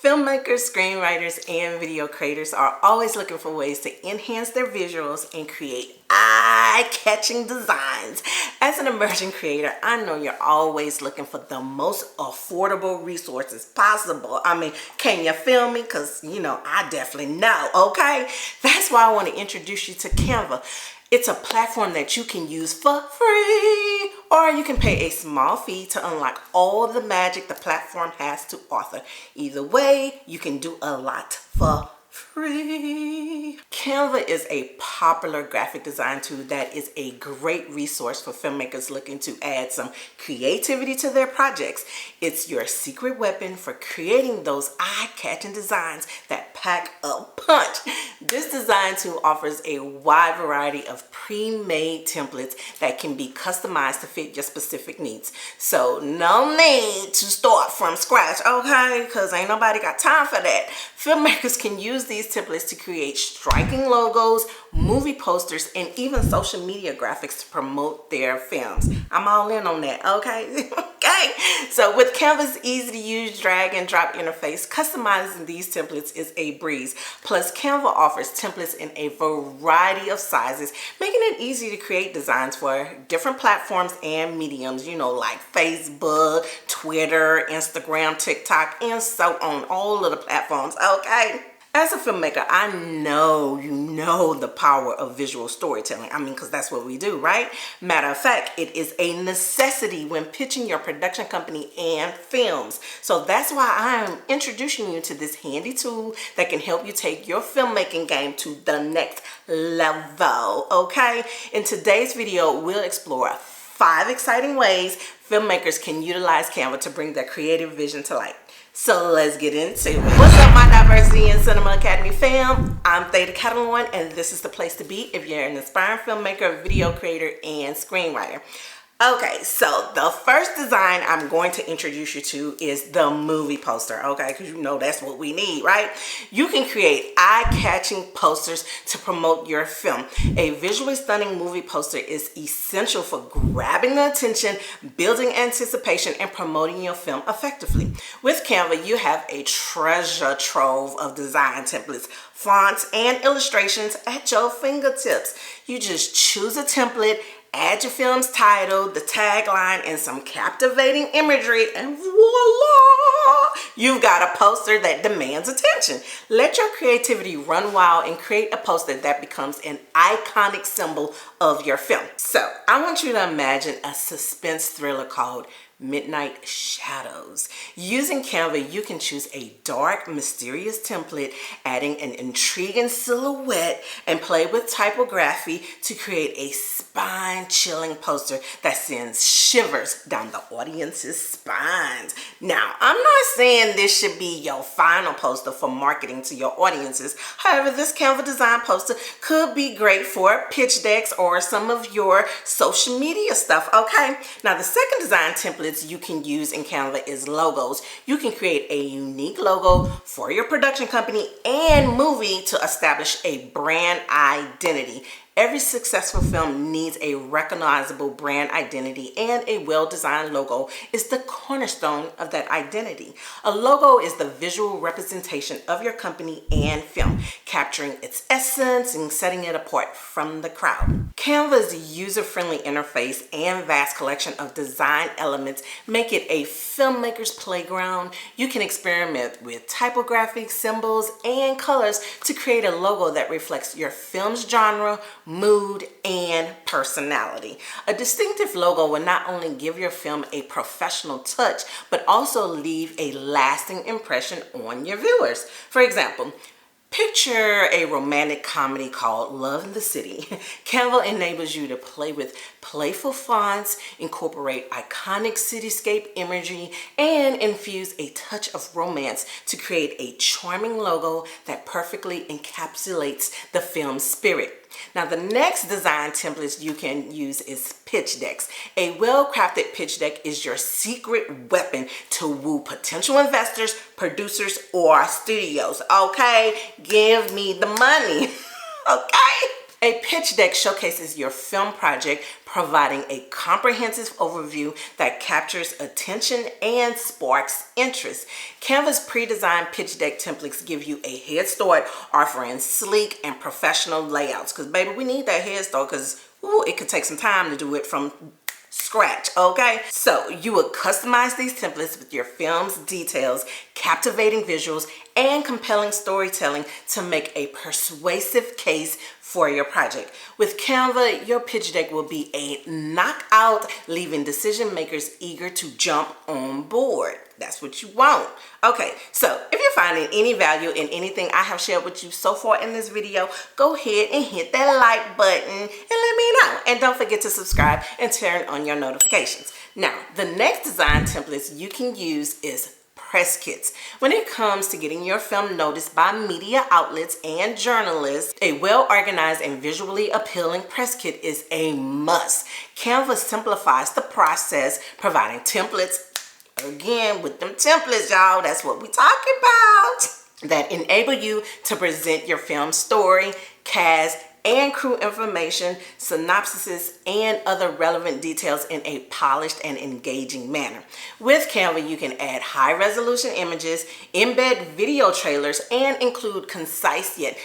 Filmmakers, screenwriters, and video creators are always looking for ways to enhance their visuals and create eye-catching designs. As an emerging creator, I know you're always looking for the most affordable resources possible. I mean, can you feel me? Because, I definitely know, okay? That's why I want to introduce you to Canva. It's a platform that you can use for free, or you can pay a small fee to unlock all of the magic the platform has to offer. Either way, you can do a lot for free. Canva is a popular graphic design tool that is a great resource for filmmakers looking to add some creativity to their projects. It's your secret weapon for creating those eye-catching designs that pack a punch. This design tool offers a wide variety of pre-made templates that can be customized to fit your specific needs. So no need to start from scratch, okay? Because ain't nobody got time for that. Filmmakers can use these templates to create striking logos, movie posters, and even social media graphics to promote their films. I'm all in on that, okay? Okay. So with Canva's easy to use drag and drop interface, customizing these templates is a breeze. Plus, Canva offers templates in a variety of sizes, making it easy to create designs for different platforms and mediums, like Facebook, Twitter, Instagram, TikTok, and so on, all of the platforms, okay? As a filmmaker, I know you know the power of visual storytelling. Because that's what we do, right? Matter of fact, it is a necessity when pitching your production company and films. So that's why I am introducing you to this handy tool that can help you take your filmmaking game to the next level, okay? In today's video, we'll explore 5 exciting ways filmmakers can utilize Canva to bring their creative vision to life. So let's get into it. What's up, my Diversity in Cinema Academy fam? I'm Theta Catalan, and this is the place to be if you're an aspiring filmmaker, video creator, and screenwriter. Okay, so the first design I'm going to introduce you to is the movie poster, okay? Because that's what we need, right? You can create eye-catching posters to promote your film. A visually stunning movie poster is essential for grabbing the attention, building anticipation, and promoting your film effectively. With Canva, you have a treasure trove of design templates, fonts, and illustrations at your fingertips. You just choose a template, add your film's title, the tagline, and some captivating imagery, and voila! You've got a poster that demands attention. Let your creativity run wild and create a poster that becomes an iconic symbol of your film. So, I want you to imagine a suspense thriller called Midnight Shadows. Using Canva, you can choose a dark, mysterious template, adding an intriguing silhouette, and play with typography to create a spine-chilling poster that sends shivers down the audience's spines. Now, I'm not saying this should be your final poster for marketing to your audiences. However, this Canva design poster could be great for pitch decks or some of your social media stuff, okay? Now, the second design template you can use in Canva is logos. You can create a unique logo for your production company and movie to establish a brand identity. Every successful film needs a recognizable brand identity, and a well-designed logo is the cornerstone of that identity. A logo is the visual representation of your company and film, capturing its essence and setting it apart from the crowd. Canva's user-friendly interface and vast collection of design elements make it a filmmaker's playground. You can experiment with typographic symbols and colors to create a logo that reflects your film's genre, mood, and personality. A distinctive logo will not only give your film a professional touch, but also leave a lasting impression on your viewers. For example, picture a romantic comedy called Love in the City. Canva enables you to play with playful fonts, incorporate iconic cityscape imagery, and infuse a touch of romance to create a charming logo that perfectly encapsulates the film's spirit. Now, the next design templates you can use is pitch decks. A well-crafted pitch deck is your secret weapon to woo potential investors, producers, or studios. Okay, give me the money. Okay. A pitch deck showcases your film project, providing a comprehensive overview that captures attention and sparks interest. Canva's pre-designed pitch deck templates give you a head start, offering sleek and professional layouts. Because baby, we need that head start because it could take some time to do it from scratch, okay? So you will customize these templates with your film's details, captivating visuals, and compelling storytelling to make a persuasive case for your project. With Canva, your pitch deck will be a knockout, leaving decision makers eager to jump on board. That's what you want. Okay, so if you're finding any value in anything I have shared with you so far in this video, go ahead and hit that like button and let me know. And don't forget to subscribe and turn on your notifications. Now, the next design templates you can use is press kits. When it comes to getting your film noticed by media outlets and journalists, a well-organized and visually appealing press kit is a must. Canva simplifies the process, providing templates. Again, with them templates, y'all, that's what we talking about, that enable you to present your film story, cast, and crew information, synopsises, and other relevant details in a polished and engaging manner. With Canva, you can add high-resolution images, embed video trailers, and include concise yet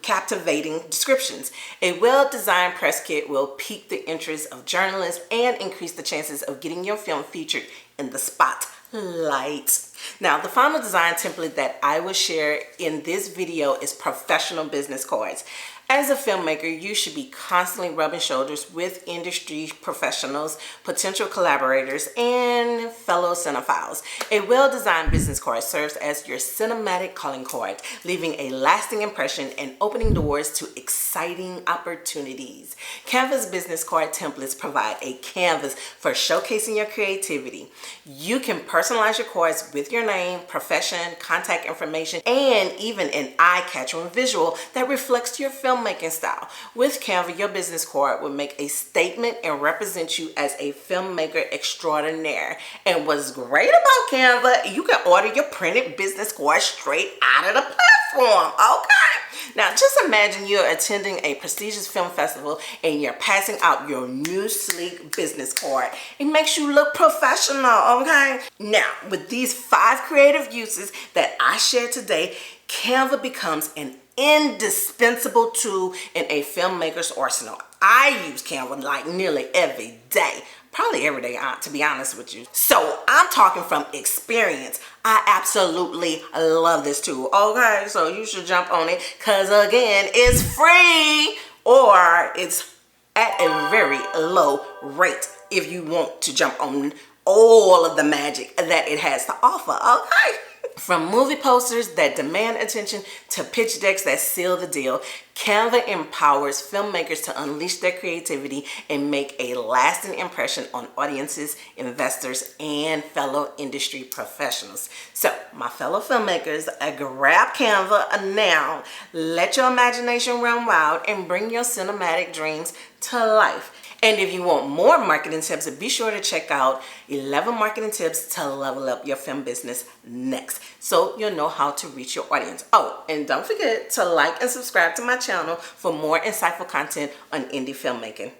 captivating descriptions. A well-designed press kit will pique the interest of journalists and increase the chances of getting your film featured in the spotlight. Now, the final design template that I will share in this video is professional business cards. As a filmmaker, you should be constantly rubbing shoulders with industry professionals, potential collaborators, and fellow cinephiles. A well-designed business card serves as your cinematic calling card, leaving a lasting impression and opening doors to exciting opportunities. Canva's business card templates provide a canvas for showcasing your creativity. You can personalize your cards with your name, profession, contact information, and even an eye-catching visual that reflects your filmmaking style. With Canva, your business card will make a statement and represent you as a filmmaker extraordinaire. And what's great about Canva, you can order your printed business card straight out of the platform, okay? Now, just imagine you're attending a prestigious film festival and you're passing out your new sleek business card. It makes you look professional, okay? Now, with these 5 creative uses that I shared today, Canva becomes an indispensable tool in a filmmaker's arsenal. I use Canva like nearly every day. Probably every day, to be honest with you. So I'm talking from experience. I absolutely love this tool, okay? So you should jump on it because, again, it's free or it's at a very low rate if you want to jump on all of the magic that it has to offer, okay? From movie posters that demand attention to pitch decks that seal the deal, Canva empowers filmmakers to unleash their creativity and make a lasting impression on audiences, investors, and fellow industry professionals. So, my fellow filmmakers, grab Canva now. Let your imagination run wild and bring your cinematic dreams to life. And if you want more marketing tips, be sure to check out 11 marketing tips to level up your film business next, so you'll know how to reach your audience. Oh, and don't forget to like and subscribe to my channel for more insightful content on indie filmmaking.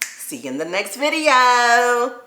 See you in the next video.